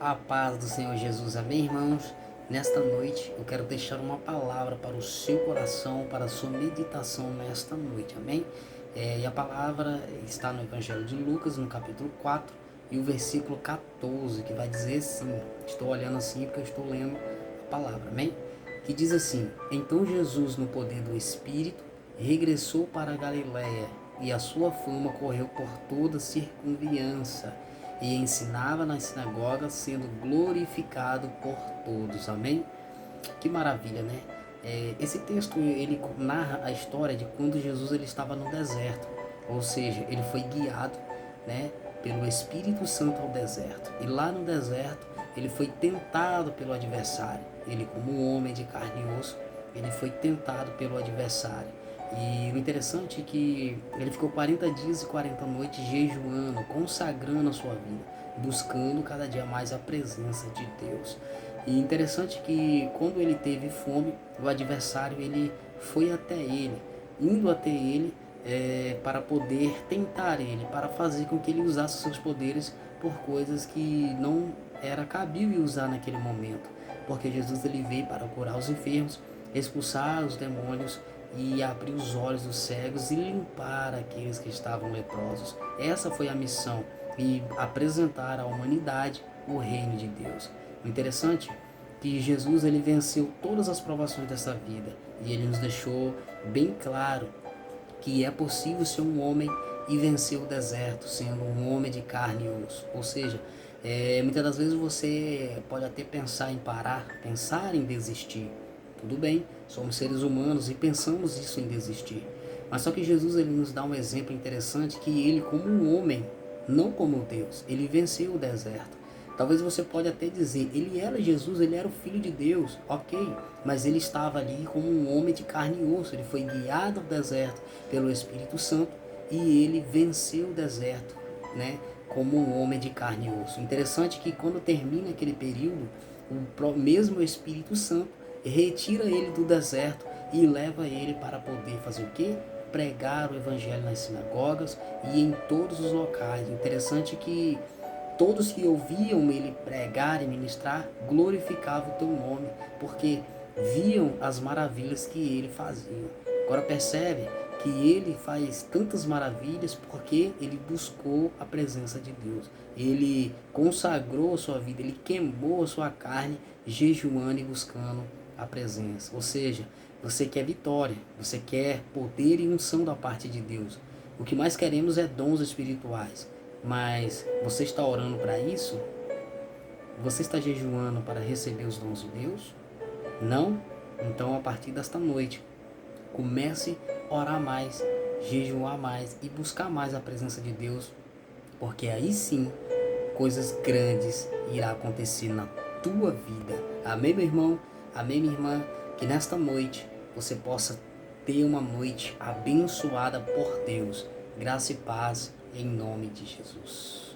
A paz do Senhor Jesus, amém, irmãos? Nesta noite eu quero deixar uma palavra para o seu coração, para a sua meditação nesta noite, amém? E a palavra está no Evangelho de Lucas, no capítulo 4, e o versículo 14, que vai dizer assim, estou olhando assim porque eu estou lendo a palavra, amém? Que diz assim: Então Jesus, no poder do Espírito, regressou para a Galiléia, e a sua fama correu por toda a circunviança, e ensinava nas sinagogas, sendo glorificado por todos. Amém? Que maravilha, né? Esse texto ele narra a história de quando Jesus ele estava no deserto, ou seja, ele foi guiado, né, pelo Espírito Santo ao deserto. E lá no deserto ele foi tentado pelo adversário. Ele, como homem de carne e osso, ele foi tentado pelo adversário. E o interessante é que ele ficou 40 dias e 40 noites jejuando, consagrando a sua vida, buscando cada dia mais a presença de Deus. E interessante que quando ele teve fome, o adversário ele foi até ele, indo até ele para poder tentar ele, para fazer com que ele usasse seus poderes por coisas que não era cabível usar naquele momento. Porque Jesus ele veio para curar os enfermos, expulsar os demônios e abrir os olhos dos cegos e limpar aqueles que estavam leprosos. Essa foi a missão, e apresentar à humanidade o reino de Deus. O interessante é que Jesus ele venceu todas as provações dessa vida, e ele nos deixou bem claro que é possível ser um homem e vencer o deserto, sendo um homem de carne e osso. Ou seja, muitas das vezes você pode até pensar em parar, pensar em desistir. Tudo bem, somos seres humanos e pensamos isso em desistir. Mas só que Jesus ele nos dá um exemplo interessante, que ele, como um homem, não como Deus, ele venceu o deserto. Talvez você pode até dizer, ele era Jesus, ele era o Filho de Deus, ok, mas ele estava ali como um homem de carne e osso. Ele foi guiado ao deserto pelo Espírito Santo e ele venceu o deserto, né, como um homem de carne e osso. Interessante que quando termina aquele período, o mesmo Espírito Santo retira ele do deserto e leva ele para poder fazer o quê? Pregar o evangelho nas sinagogas e em todos os locais. Interessante que todos que ouviam ele pregar e ministrar glorificavam o teu nome, porque viam as maravilhas que ele fazia. Agora percebe que ele faz tantas maravilhas porque ele buscou a presença de Deus. Ele consagrou a sua vida, ele queimou a sua carne, jejuando e buscando a presença. Ou seja, você quer vitória, você quer poder e unção da parte de Deus. O que mais queremos é dons espirituais. Mas você está orando para isso? Você está jejuando para receber os dons de Deus? Não? Então, a partir desta noite, comece a orar mais, jejuar mais e buscar mais a presença de Deus, porque aí sim, coisas grandes irão acontecer na tua vida. Amém, meu irmão? Amém, minha irmã? Que nesta noite você possa ter uma noite abençoada por Deus. Graça e paz em nome de Jesus.